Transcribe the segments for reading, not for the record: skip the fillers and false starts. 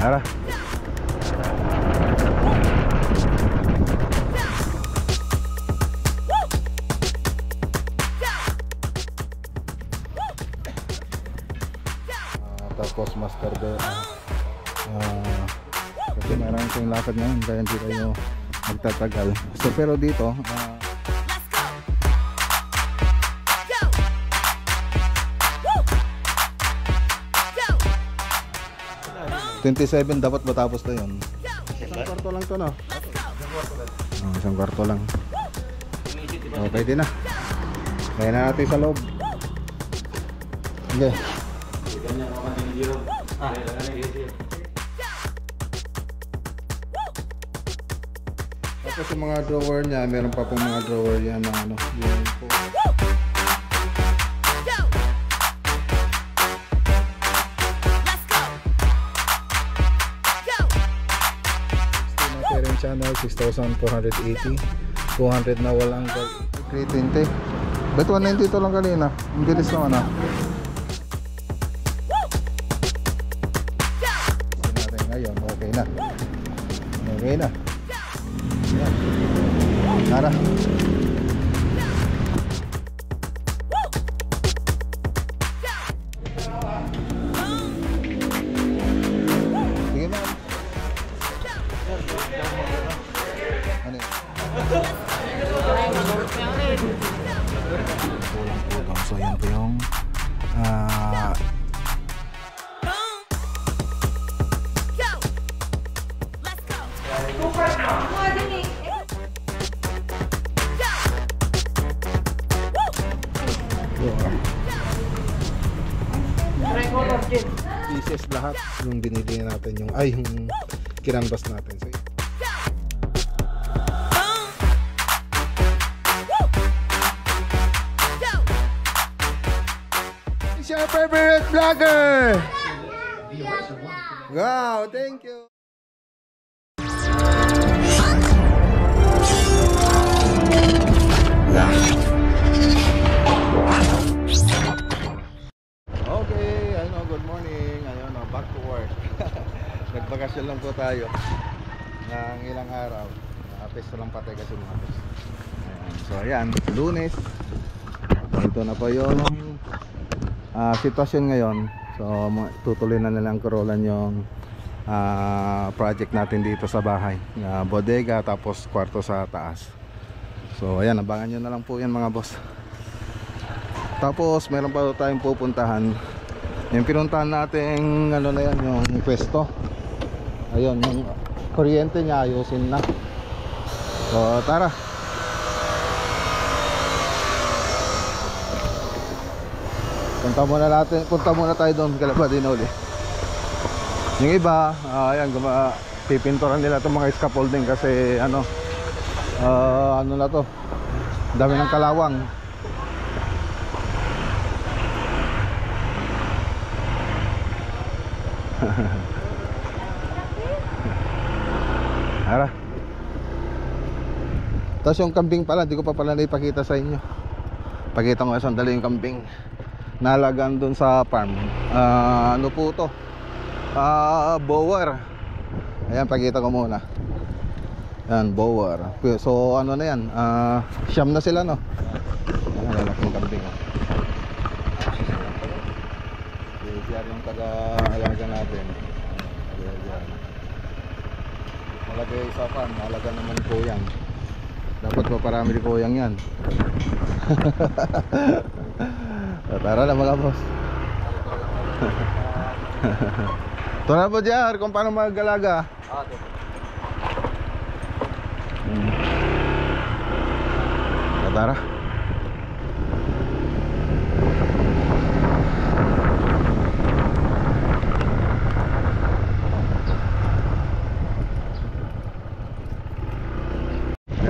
Tara. Tapos master de kasi marami tayong lakad ngayon kaya hindi tayo magtatagal. So pero dito 27 dapat matapos na yun. Isang kwarto lang to, no? Isang kwarto lang. Okay din na. Kaya na natin sa loob. Okay. Tapos yung mga drawer niya, meron pa pong mga drawer yan na ano, yung po. Channel 6,480 200 na walang 320. Ba't 190 ito lang kanina? Ang bilis naman ah. Natin ngayon, okay na. Okay na. Yan. Tara. Sige na. So yan po yung pieces lahat yung binili natin yung yung kinanvas natin sa your favorite vlogger. Wow, thank you. Okay, good morning. Back to work. Nagbakasyon lang po tayo ng ilang araw. Pesto lang patay kasi mga pesto. So ayan, Lunes. Ito na po yung sitwasyon ngayon. So tutuloy na nilang kurolan yung project natin dito sa bahay, bodega tapos kwarto sa taas. So ayan, abangan nyo na lang po yan mga boss. Tapos meron pa tayong pupuntahan. Yung pinuntahan natin na yan, yung pwesto. Ayun, yung kuryente niya ayusin na. So tara. Punta muna tayo doon kay Labadinoli. Yung iba, ayan, pipinturan nila itong mga scaffolding kasi ano na to, dami ng kalawang. Ara. Tapos yung kambing pala, hindi ko pa pala naipakita sa inyo. Pakita ko sandali yung kambing nalagaan dun sa farm. Ano po to? Bower. Ayan, pakita ko muna. Ayan, bower. So ano na yan, siyam na sila, no? Ayan, lalaking kambing. Siya yung taga-alaga natin. Malagay sa farm, alaga naman po yan. Dapat pa parami di kuyang yan. Tara na mga boss. Tara po dyan kung paano mag-alaga. Tara.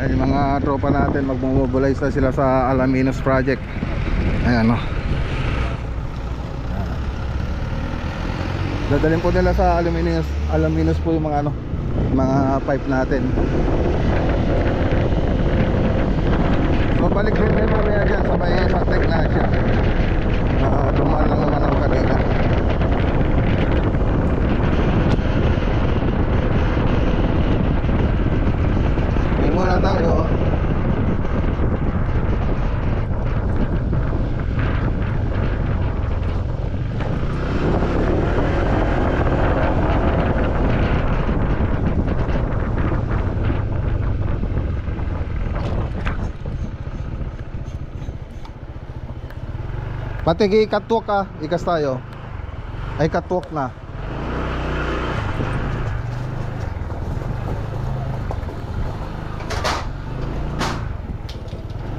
Ayan yung mga tropa natin, magmobilize na sila sa Alaminos project. Ayan, no. Dadalhin po nila sa Alaminos po yung mga mga pipe natin. So balik din tayo mamaya dyan sa may Santa Ignacia. Dumaan lang naman ako kanina. tigi catwalk ah. Ikas tayo. Ay catwalk na.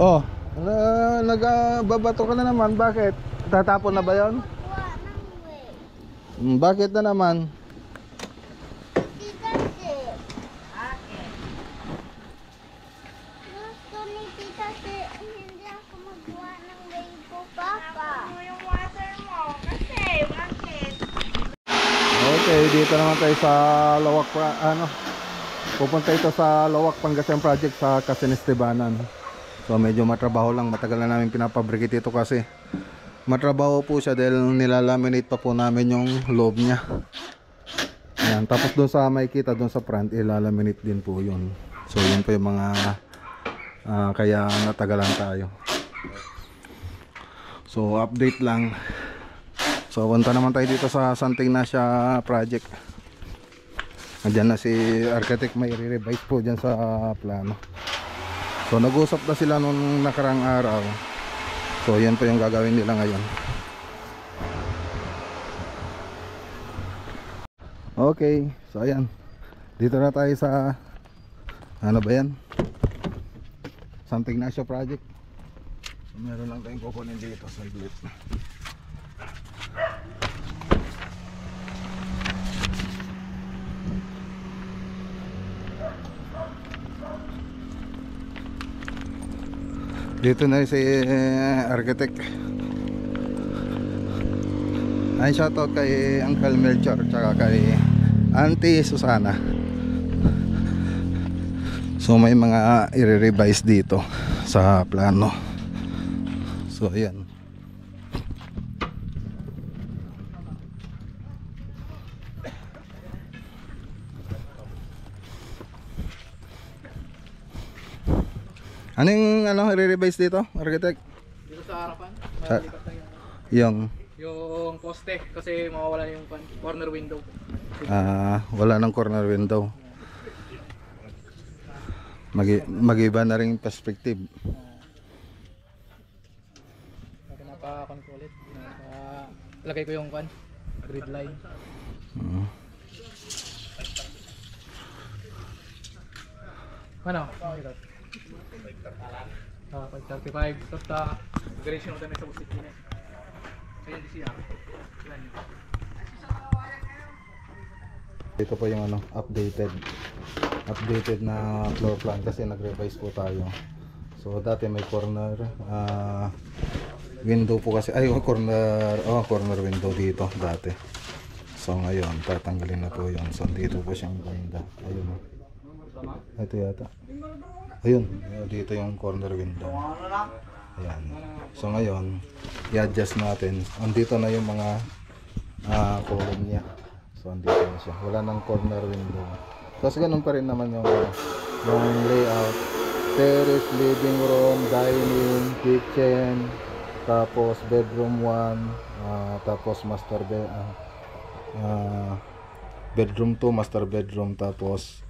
Oh, nagbabato ka na naman. Bakit? Tatapon na ba yun? Bakit na naman? Gusto ni Tita hindi ako magawa ng way ko, Papa. Yung water mo, kasi bakit? Okay, dito naman tayo sa Lawak pupunta ito sa Lawak Pangasinan Project sa Casan Estebanan. So medyo matrabaho lang, matagal na namin pinapabricate ito kasi matrabaho po siya dahil nilalaminate pa po namin yung loob niya. Ayan, tapos doon sa makikita doon sa front, ilalaminate din po yun. So yun po yung mga kaya natagalan tayo. So update lang. So punta naman tayo dito sa Santa Ignacia Project. Andiyan na si architect, may re-revise po dyan sa plano. So nag-usap na sila nung nakarang araw. So yan po yung gagawin nila ngayon. Okay, so ayan. Dito na tayo sa ano ba yan? Santa Ignacia Project. So, meron lang tayong kukunin dito sa glit. Dito na si architect. Ay, shoutout kay Uncle Melchor tsaka kay Auntie Susana. So may mga i-revise dito sa plano. So ayan. Ano yung i-revise dito, architect? Dito sa harapan, Sa, malipat lang yung poste kasi mawawala yung corner window. wala ng corner window. Mag-iba na rin perspective. Pinapa-control it. Lagay ko yung grid line. Ano? 535. Tapos duration mo tayo sa busit din. Ayan di siya. Ito po yung updated na floor plan kasi nag-revise po tayo. So dati may corner window po kasi corner window dito dati. So ngayon tatanggalin na po 'yon. So dito po siyang banda. Ayun. Ito yata. Ayun, dito yung corner window. Ayan. So ngayon, i-adjust natin. Andito na yung mga column niya. So andito na siya. Wala nang corner window. Tapos ganun pa rin naman yung layout. Terrace, living room, dining, kitchen, tapos bedroom 1, tapos bedroom 2, master bedroom, tapos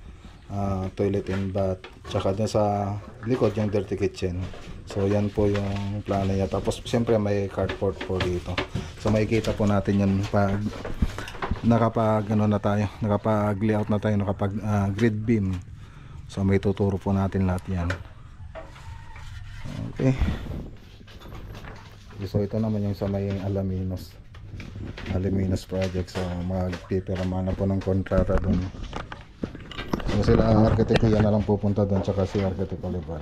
toilet and bath, tsaka dun sa likod yung dirty kitchen. So yan po yung plano niya. Tapos siyempre may carport po dito. So makikita po natin yan pag nakapag layout na tayo, nakapag grid beam. So may tuturo po natin lahat yan. Okay. So ito naman yung sa may Alaminos project. So magpipirama na po ng kontrata doon. So sila ang architect yan na lang pupunta doon, tsaka si architect Oliver.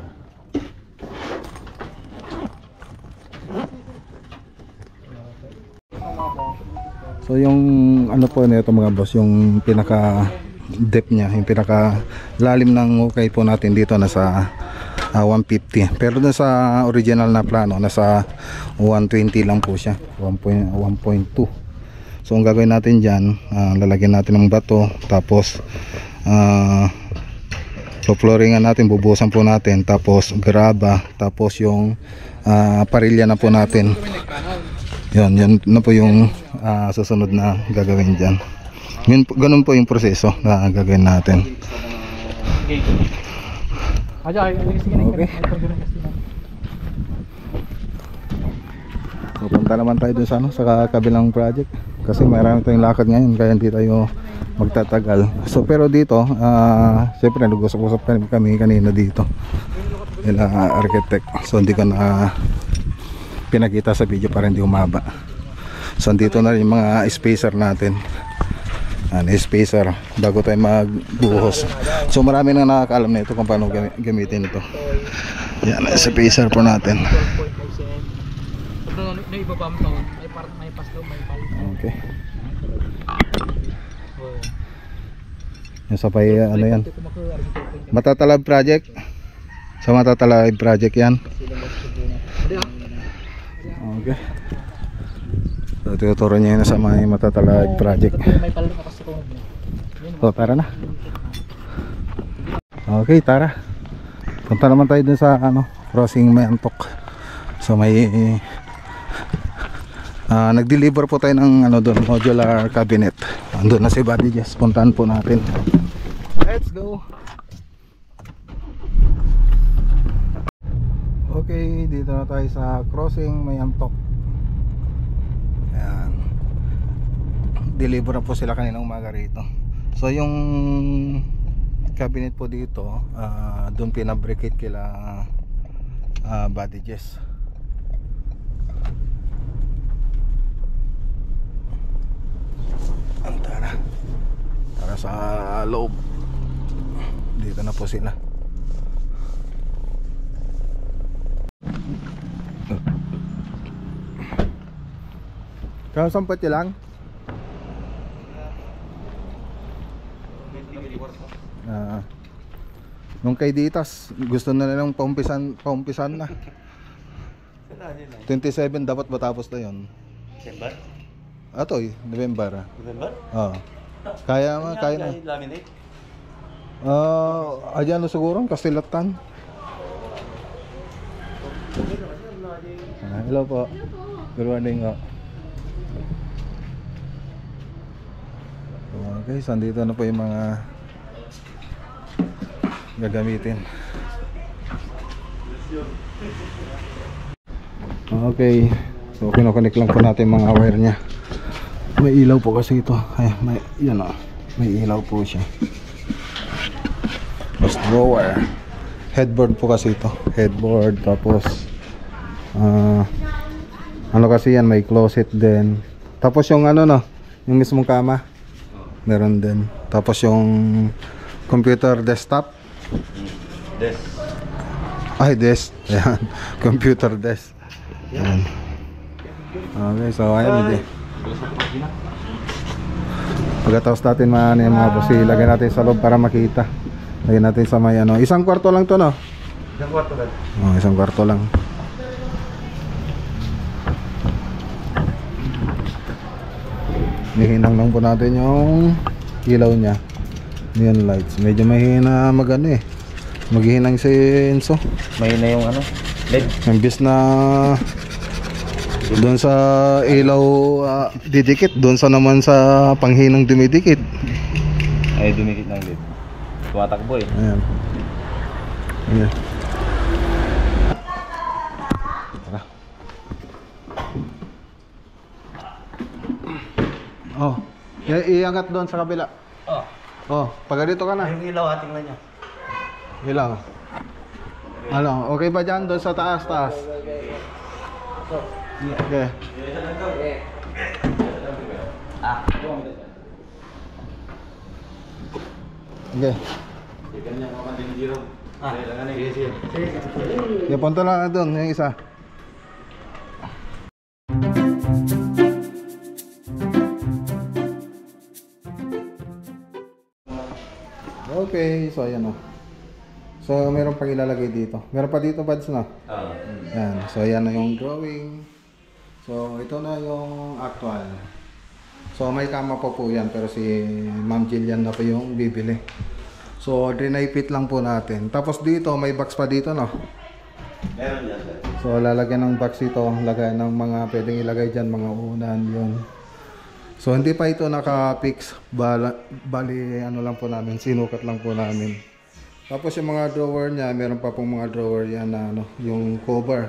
So yung po nito mga boss, yung pinaka depth niya, yung pinaka lalim ng ukay po natin dito nasa 150. Pero dun sa original na plano nasa 120 lang po siya, 1.2. So ang gagawin natin dyan, lalagyan natin ng bato, tapos so flooringan natin, bubuhusan po natin, tapos graba, tapos yung parilya na po natin. Yan na po yung susunod na gagawin dyan. Ganun po yung proseso na gagawin natin. Okay. Pupunta naman tayo dun sa, ano, sa kabilang project. Kasi marami tayong lakad ngayon kaya hindi tayo magtatagal. So pero dito, siyempre nag-usap-usap kami kanina dito. Nila architect. So hindi ko na pinakita sa video para hindi humaba. So dito na rin yung mga spacer natin. Spacer bago tayo magbuhos. So marami na nakakaalam na ito kung paano gamitin ito. Yan, spacer po natin. 12.5 cm. Na iba pa mo may pas daw, may pal. Okay. Yung sabay, ano yan? Matatalab project. Sa Matatalab project yan. Okay. So tuturo niya yun sa mga Matatalab project. May pal na kasi kung So tara na. Okay, tara. Punta naman tayo dun sa ano, crossing may antok. So may nag-deliver po tayo ng ano doon, modular cabinet. Andun na si Buddy Jess. Puntahan po natin. Let's go. Okay, dito na tayo sa crossing may antok. Ayan. Deliver na po sila kaninang umaga rito. So yung cabinet po dito, doon pinabricate kila Buddy Jess. Antara. Tara sa loob. Dito na po sila. Kaya sampati lang? Nung kay Ditas, gusto na nilang paumpisan na. 27 dapat matapos na yun. December? Atoy, November. November? Oo. Kaya na. Laminate? Ayan na siguro, Kastilatan. Hello po. Good morning. Okay, so andito na po yung mga gagamitin. Okay, so kinokonek lang po natin mga wire nya. May ilaw po kasi ito. Ay, yan o, may ilaw po siya. Tapos drawer, headboard po kasi ito, headboard. Tapos ano kasi yan, may closet din. Tapos yung ano no, yung mismong kama meron din. Tapos yung computer desktop. Desk. Ay, desk. Ayan. Computer desk. Ayan. Okay, so ayan. Pagkatapos natin yung mga boss, ilagay natin sa loob para makita. Lagyan natin sa may ano. Isang kwarto lang to, no? Isang kwarto lang. Oh, isang kwarto lang. Nihinang lang po natin yung ilaw nya. Neon lights. Medyo mahina magano eh. Maghihinang si Enzo. Mahina yung ano? LED. Imbis na doon sa ilaw didikit, doon sa naman sa panghinang dumidikit. Ay, dumikit ng LED. Tumatakbo eh. Ayan. Ayan. Tara. Oh, iangat doon sa kabila. Oh. Oh, pag dito ka na. Yung ilaw, ating na niya. Ilaw. Ano, okay ba dyan? Doon sa taas. Okay. Okay. Okay, punta lang na doon, yung isa. Okay, so ayan o. So meron pang ilalagay dito. Meron pa dito buds na. Yan. So ayan na yung drawing. So ito na yung actual. So may kama pa po yan, pero si Ma'am Jillian na po yung bibili. So dinaipit lang po natin. Tapos dito may box pa dito, no? Meron yan. So lalagyan ng box ito, lagay ng mga pwedeng ilagay dyan, mga unan yun. So hindi pa ito naka-fix, bali ano lang po namin, sinukat lang po namin. Tapos yung mga drawer niya, meron pa pong mga drawer yan na ano, yung cover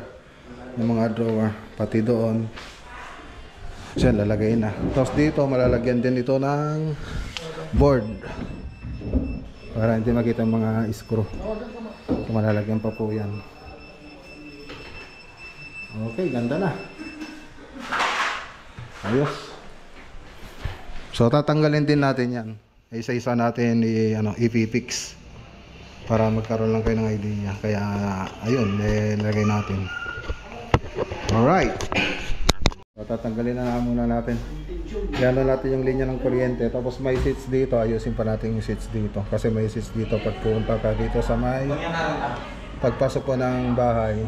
ng mga drawer pati doon. Diyan lalagay na. Tapos dito malalagyan din ito ng board para hindi makita ang mga screw. So malalagyan pa po yan. Okay, ganda na. Ayos. So tatanggalin din natin yan. Isa-isa natin i-fix para magkaroon lang kayo ng idea. Kaya ayun, nilagay natin. Alright. So tatanggalin na muna natin. Gano'n natin yung linya ng kuryente. Tapos may switch dito. Ayusin pa natin yung switch dito. Kasi may switch dito pag pumunta ka dito sa may pagpasok po ng bahay.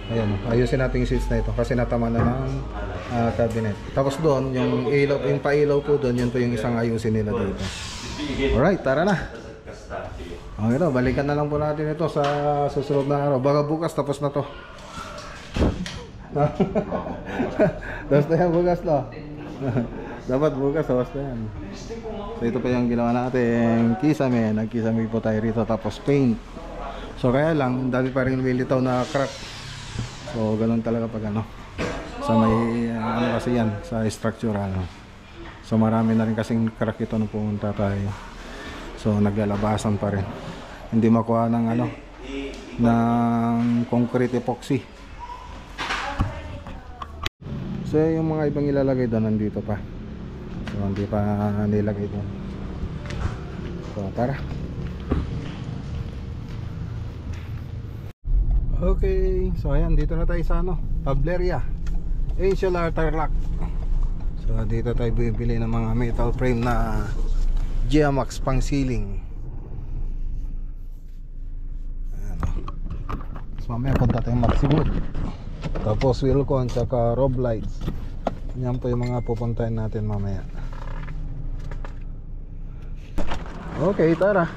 Ayan, ayusin natin yung switch na ito. Kasi natama na ng cabinet. Tapos doon, yung pailaw po doon, yun po yung isang ayusin nila dito. Alright, tara na. Okay na, balikan na lang po natin ito sa susunod na araw. Baka bukas tapos na to. Tapos na yan bukas to. Dapat bukas tapos na yan. So ito pa yung ginawa natin kisame. Nagkisame po tayo rito. Tapos paint. So kaya lang dami pa rin lumilitaw na crack. So ganun talaga pag sa may kasi yan sa structural. So marami na rin kasing crack ito nung pumunta tayo. So naglalabasan pa rin. Hindi makuha ng ng concrete epoxy. So yung mga ibang ilalagay doon nandito pa. So hindi pa nilagay doon. So tara. Okay, so ayan dito na tayo sa Tableria Insular Tarlac. So dito tayo bibili ng mga metal frame na Geomax pang ceiling. Ayan so mamaya punta tayong Maxwood. Tapos Wilcon tsaka Rob Lights. Yan po yung mga pupuntahin natin mamaya. Okay, tara.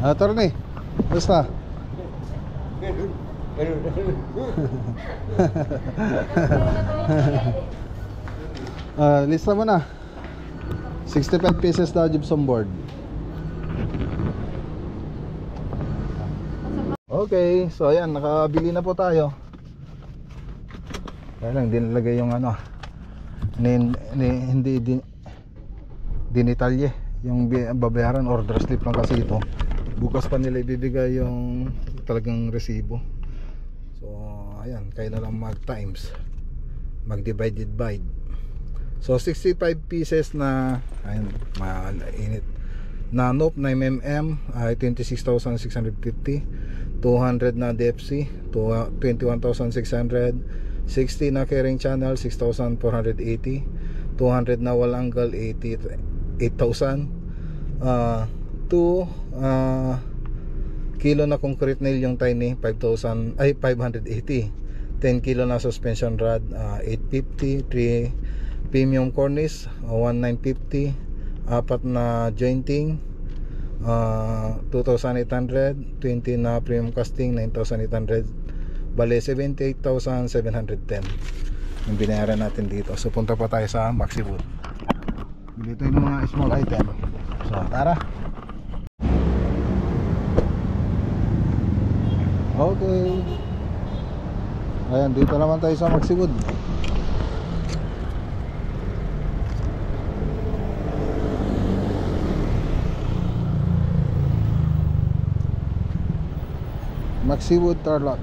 Attorney, basta. Lista mo na. 65 pieces na gypsum board. Okay, so ayan, nakabili na po tayo. Kaya lang, dinalagay yung hindi dinitalye yung babayaran, order slip lang kasi ito. Bukas pa nila ibibigay yung talagang resibo. So ayan, kaya na lang mag times, mag divided by. So 65 pieces na ayun, mainit na Nope 9mm ay 26,650. 200 na DFC 21,600. 60 na carrying channel 6,480. 200 na wall angle 8,000. 2 kilo na concrete nail yung tiny 580. 10 kilo na suspension rod 850. 3 premium cornice 1950. 4 na jointing 2,800. 20 na premium casting 9,800. Bale 78,710 yung binayaran natin dito. So punta pa tayo sa Maxwood. Bili tayo ng mga small item. So tara. Okay. Ayan, dito naman tayo sa Maxwood. Maxwood Tarlac.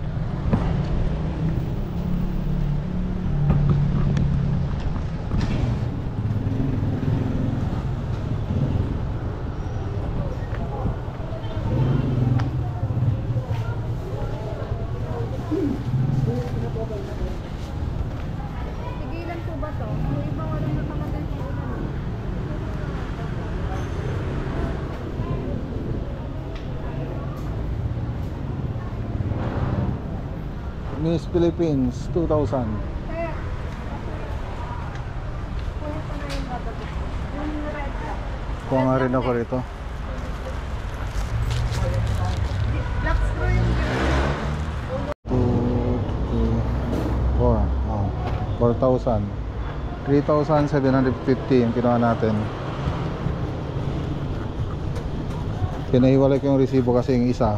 Tigilan po ba to? Yung iba walang nakamatay po ulan. Miss Philippines 2,000. Kaya, kuya pa na yung babagit. Yung red ka. Kuha nga rin ako rito. Black screw yung 2, 4, 4,000. 3,750 yung kinuha natin. Pinahiwalay ko yung resibo kasi yung isa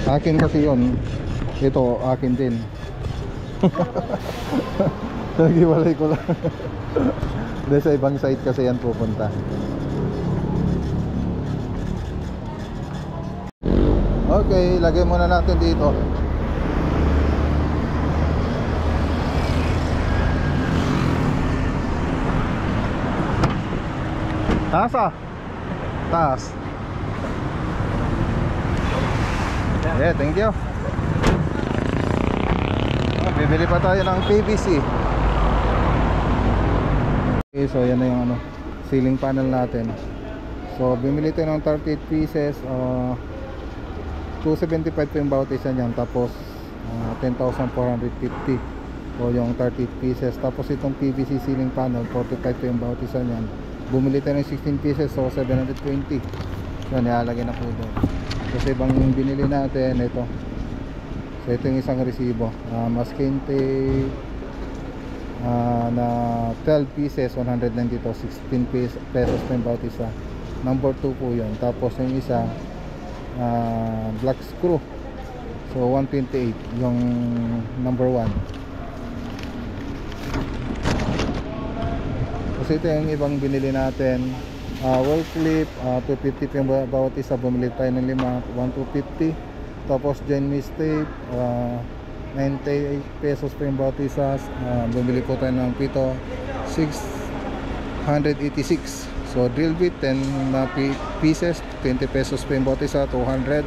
Akin kasi yun. Ito, akin din. Nagiwalay ko lang. Dahil sa ibang site kasi yan pupunta. Okay, lagay muna natin dito. Taas ah. Taas. Yeah, thank you. Bibili pa tayo ng PVC. Okay, so yan na yung ano, ceiling panel natin. So bumili tayo ng 38 pieces, 275 po yung bawat isa niyan. Tapos 10,450 po yung 38 pieces. Tapos itong PVC ceiling panel, 45 po yung bawat isa niyan. Bumili tayo ng 16 pieces, so 720. So nilalagay na po doon. Kasi ibang binili natin, ito. So ito yung isang resibo, masking tape na 12 pieces, 192, 16 pesos po yung bawat isa. Number 2 po yun. Tapos yung isa, black screw, so 128 yung number 1. Kasi ito yung ibang binili natin, wall clip, 250 po yung bawat isa. Bumili tayo ng 5, 1,250. Tapos Jenny's tape, 98 pesos po yung bawat isa. Bumili po tayo ng pito, 686. So drill bit 10 na pieces, 20 pesos po yung bawat isa, 200.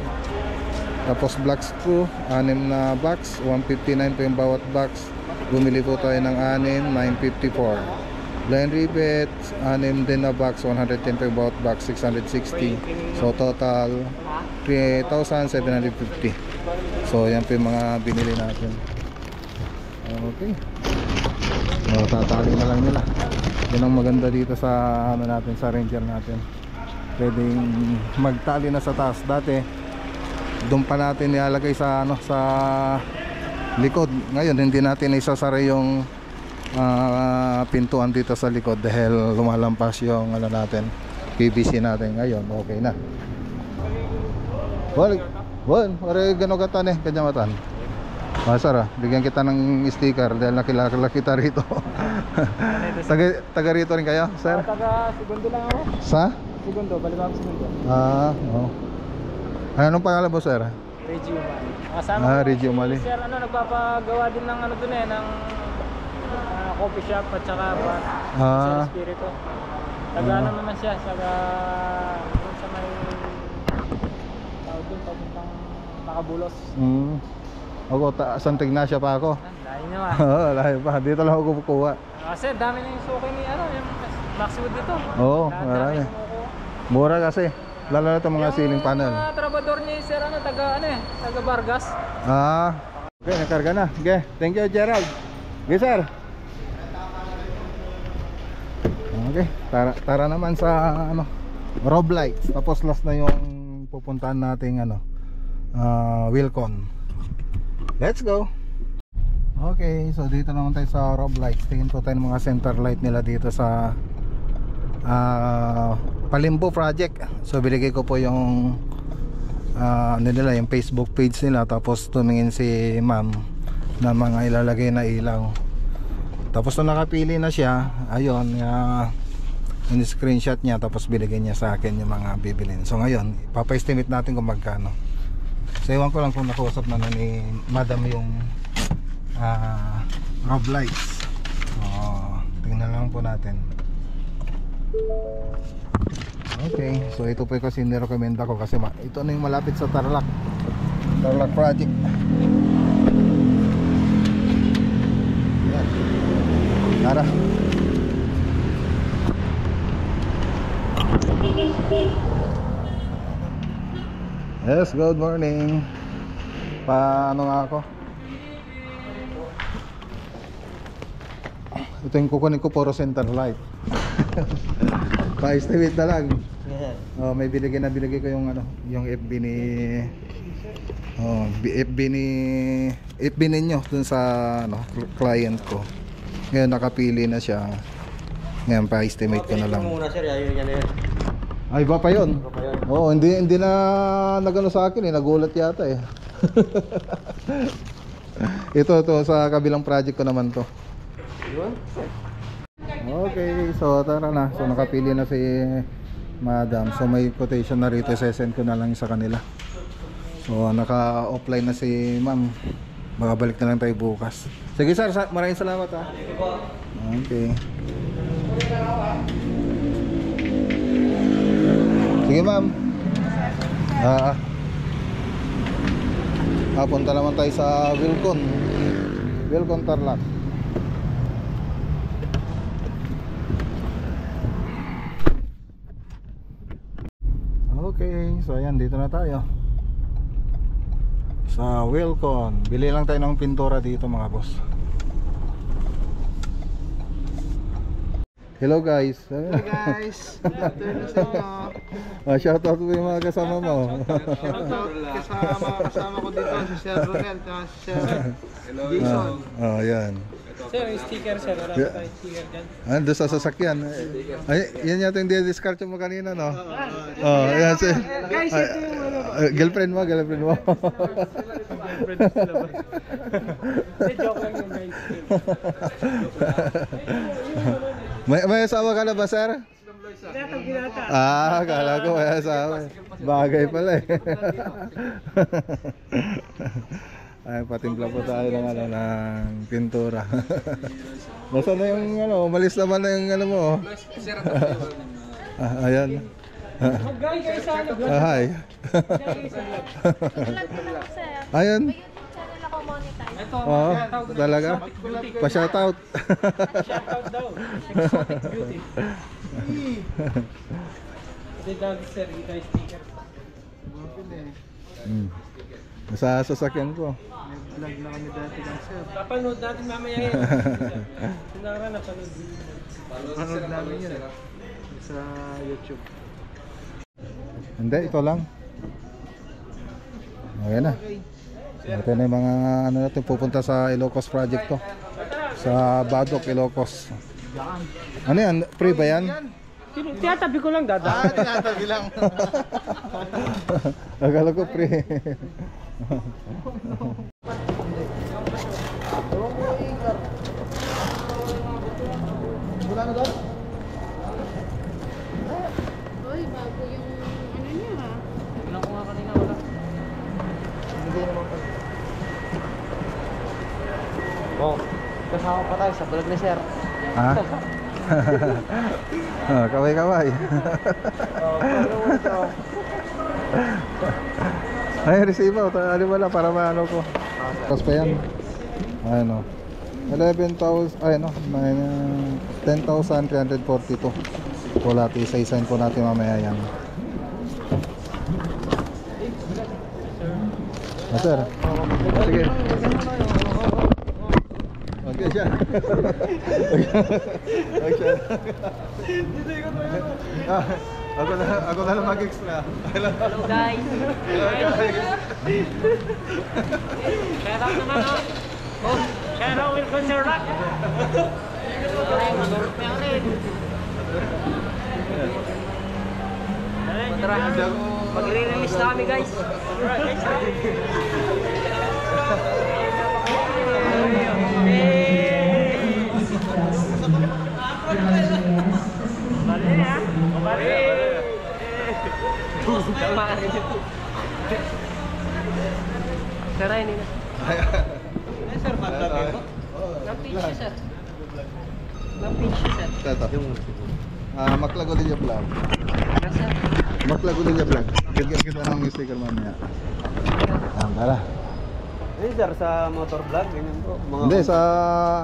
Tapos black screw, 6 na box, 159 po yung bawat box. Bumili po tayo ng 6, 954. Blind rivet, 6 din na box, 110 po yung bawat box, 660. So total 3,750. So yan po yung mga binili natin. Okay, so tatali na lang nila. Yan ang maganda dito sa ano natin, sa Ranger natin. Pwedeng magtali na sa taas. Dati doon pa natin nilalagay sa ano, sa likod. Ngayon hindi natin isasara yung pintuan dito sa likod dahil lumalampas yung ano natin, PVC natin. Ngayon okay na. Bon, ore gano katan kanyamatan. Masara, bigyan kita ng sticker dahil nakilala kita rito. taga rito rin kayo, sir? Taga Segundo lang ako. Sa? Segundo, Balibag Segundo. Oo. Anong pangalan mo, sir? Reggie Umali. Reggie Umali. Sir, ano, nagpapagawa din ng ano dun ng coffee shop at saka Sir Espiritu. Taga ano naman siya, taga dun sa may tawag dun, papuntang Nakabulos. Ako, Santa Ignacia pa ako. Layo nyo ah. Oo, layo pa. Dito lang ako kukuha. Kasi dami na yung suki ni ano, yung Maxwood dito. Oo, marami. Mura kasi. Lalo na itong mga ceiling panel. Yung mga trabador niya sir, ano, taga Vargas. Okay, nakarga na. Okay, thank you Gerald. Okay, sir. Okay, tara naman sa ano, Rob Lights. Tapos last na yung pupuntahan nating ano, Wilcon. Let's go. Okay, so dito naman tayo sa Rob Lights. Tingin po tayo ng mga center light nila dito sa Palimbo project. So binigay ko po yung ano nila, yung Facebook page nila. Tapos tumingin si ma'am na mga ilalagay na ilaw. Tapos nung nakapili na siya, ayun, in-screenshot niya. Tapos binigay niya sa akin yung mga bibilin. So ngayon, papa-estimate natin kung magkano. So ewan ko lang kung nakausap na ni madam yung Rob Lights. Tingnan lang po natin. Okay, so ito po yung kasi nirecommend ako kasi ito na yung malapit sa Tarlac project. Yan. Tara. Yes, good morning. Paano nga ako? Ito yung kukunin ko, puro center light. Pa-estimate na lang. May binigay ko yung ano, yung FB ni FB ninyo dun sa ano, client ko. Ngayon nakapili na siya. Ngayon pa-estimate ko na lang. Ay, iba pa yun? Oo, hindi na nagano sa akin nagulat yata eh. Ito sa kabilang project ko naman to. Okay, so tara na. So nakapili na si Madam. So may quotation na rito, sesend ko na lang sa kanila. So naka-offline na si Ma'am. Babalik na lang tayo bukas. Sige sir, maraming salamat ha. Okay. Sige ma'am. Punta naman tayo sa Wilcon Tarlac. Okay, so ayan, dito na tayo sa Wilcon. Bili lang tayo ng pintura dito mga boss. Hello guys. Hello guys. Good afternoon sa inyo. Shoutout mo yung mga kasama mo. Shoutout kasama ko dito si Sir Ronel at si Sir Jason. Yan. Sir, yung sticker sir. Wala pa tayong sticker dyan. Doon sa sasakyan. Ay, yan yata yung discard mo kanina, no? Yan si Guys, ito yung ano. girlfriend mo. Joke lang yung guys. May asawa ka na ba, sir? Akala ko may asawa. Bagay pala eh. Ay, patimpla po tayo ng pintura. Nasaan na yung umalis naman na yung mo. Ayan. Mag-gay kayo sa ano. Hi. Ayan. May YouTube channel ako monetize. Ito, Oo, talaga? Pa-shoutout. shoutout daw. Exotic beauty. Kasi daw sir, yung guys sticker. Sa sasakyan ko. May vlog na kami dati lang sir. Papanood natin mamaya yun. Sinara na panood. Panood namin yun sa YouTube. Hindi, ito lang. Ayan na. Ito na yung mga natin pupunta sa Ilocos project to. Sa Badok, Ilocos. Ano yan? Free ba yan? Tiyatabi ko lang dada. Tinatabi lang. Akala ko free. Wala na doon? Uy, bago yung ano niya ha. Wala ko nga kanina, wala. Hindi naman pa. Kasama pa tayo sa vlog ni sir. Ha? Kaway-kaway. Ay, resibo. Ano wala para maano ko. Tapos pa yan. Ano? 11,000, ay no, 10,342. Wala, isa-isahin po natin mamaya yan. Sir. Sige. Okay siya. Okay siya. Ako na lang mag-extra. Hello guys. Shout out naman oh. Shout out Wilcon Tarlac. Magre-release na kami guys. Saray nila. Sir, maglabi po. Napitch sir. Napitch sir. Ito. Maklago din yung vlog. Sir. Maklago din yung vlog. Bigyan kita ng sticker mamaya. Tara. Hindi sir, sa motor vlog, ganyan po. Hindi, sa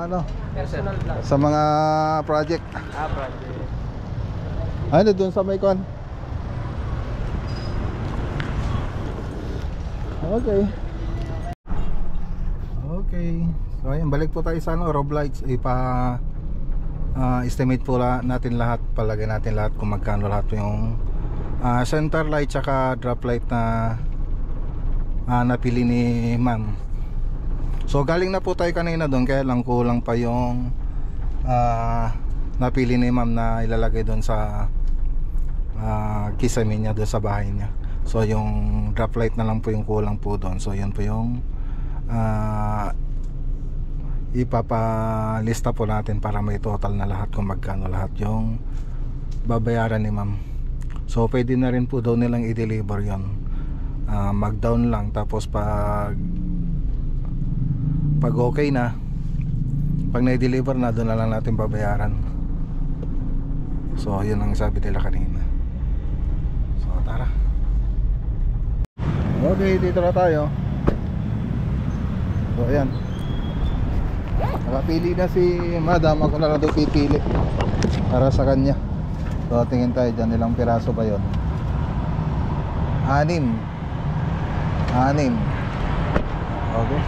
ano? Personal vlog. Sa mga project. Project. Ano doon sa may kon? Okay. Okay. So ayun, balik po tayo sa rob lights. Estimate po natin lahat, palagay natin lahat kung magkano lahat yung center light tsaka drop light na napili ni ma'am. So galing na po tayo kanina doon, kaya lang kulang pa yung napili ni ma'am na ilalagay doon sa kisame niya, doon sa bahay niya. So yung drop light na lang po yung kulang po doon. So yun po yung ipapalista po natin para may total na lahat kung magkano lahat yung babayaran ni ma'am. So pwede na rin po daw nilang i-deliver yon, mag down lang, tapos pag okay na, pag na-deliver na, doon na lang natin babayaran. So yun ang sabi nila kanina. So tara. Okay, dito na tayo. So ayan, nakapili na si madam. Ako na lang daw pipili para sa kanya. So tingin tayo dyan, ilang piraso ba yun? 6. Okay.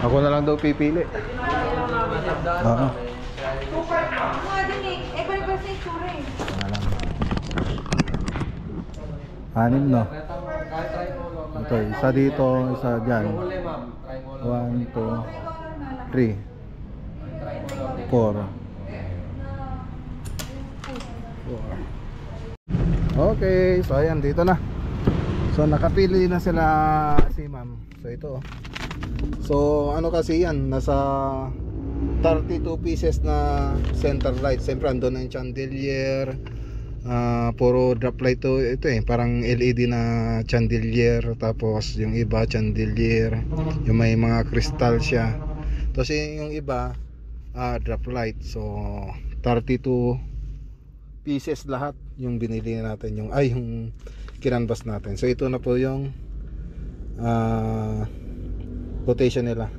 Ako na lang daw pipili. Oo. Anim, no? Ito, isa dito, isa dyan. 1, 2, 3, 4. Okay, so ayan, dito na. So nakapili na sila si ma'am. So ito, so ano kasi yan, nasa 32 pieces na center light. Siyempre andun ang chandelier, puro drop light to, ito parang LED na chandelier. Tapos yung iba chandelier, yung may mga crystal siya. Tapos yung iba drop light. So 32 pieces lahat yung binili natin, yung kinanvas natin. So ito na po yung quotation nila.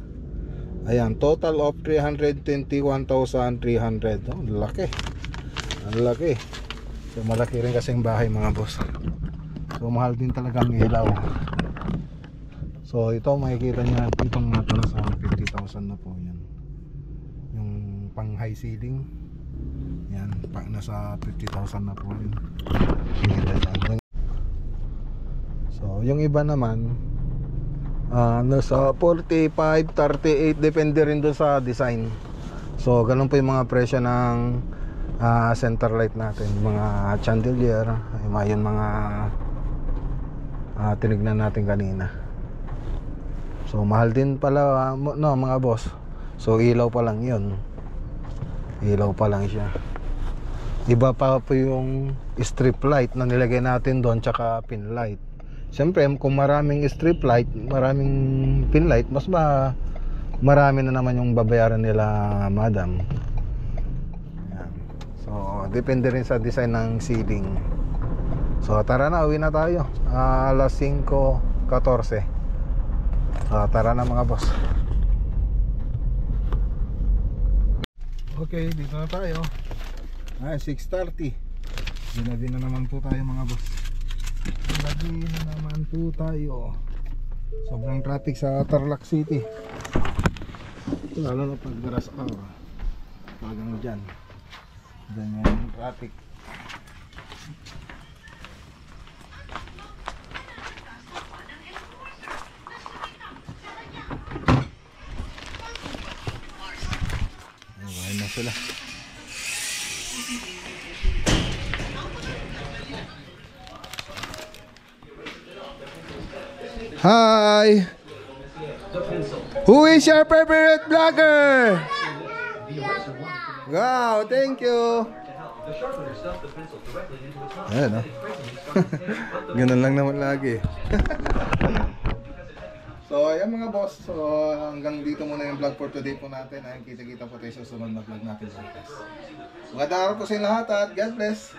Ayan, total of 321,300. Oh, laki. Ang laki. So malaki rin kasing bahay, mga boss. So mahal din talaga ang ilaw. So ito makikita niyo itong nato na sa 50,000 na po yan. Yung pang high ceiling. Yan, pang nasa 50,000 na po yun. So yung iba naman nasa 45, 38, depende rin doon sa design. So ganun po yung mga presyo ng center light natin, mga chandelier, yung mga tinignan natin kanina. So mahal din pala, no, mga boss. So ilaw pa lang yun, ilaw pa lang siya. Iba pa po yung strip light na nilagay natin doon, tsaka pin light. Siyempre kung maraming strip light, maraming pin light, mas marami na naman yung babayaran nila, madam. Yan. So depende rin sa design ng ceiling. So tara na, uwi na tayo. Alas 5:14. So tara na, mga boss. Okay, dito na tayo. 6:30. Ginabi na naman po tayo, mga boss. Ginabi na naman po tayo. Sobrang traffic sa Tarlac City. Lalo na pag rush hour. Talagang dyan yung traffic. Ayan na sila. Hi! Who is your favorite vlogger? Wow, thank you. Ayan, oh. Ganun lang naman lagi. So ayan, mga boss. So hanggang dito muna yung vlog for today po natin. Ayan, kita-kita po tayo sa sunod na vlog natin. Magandang araw po sa inyo lahat at God bless.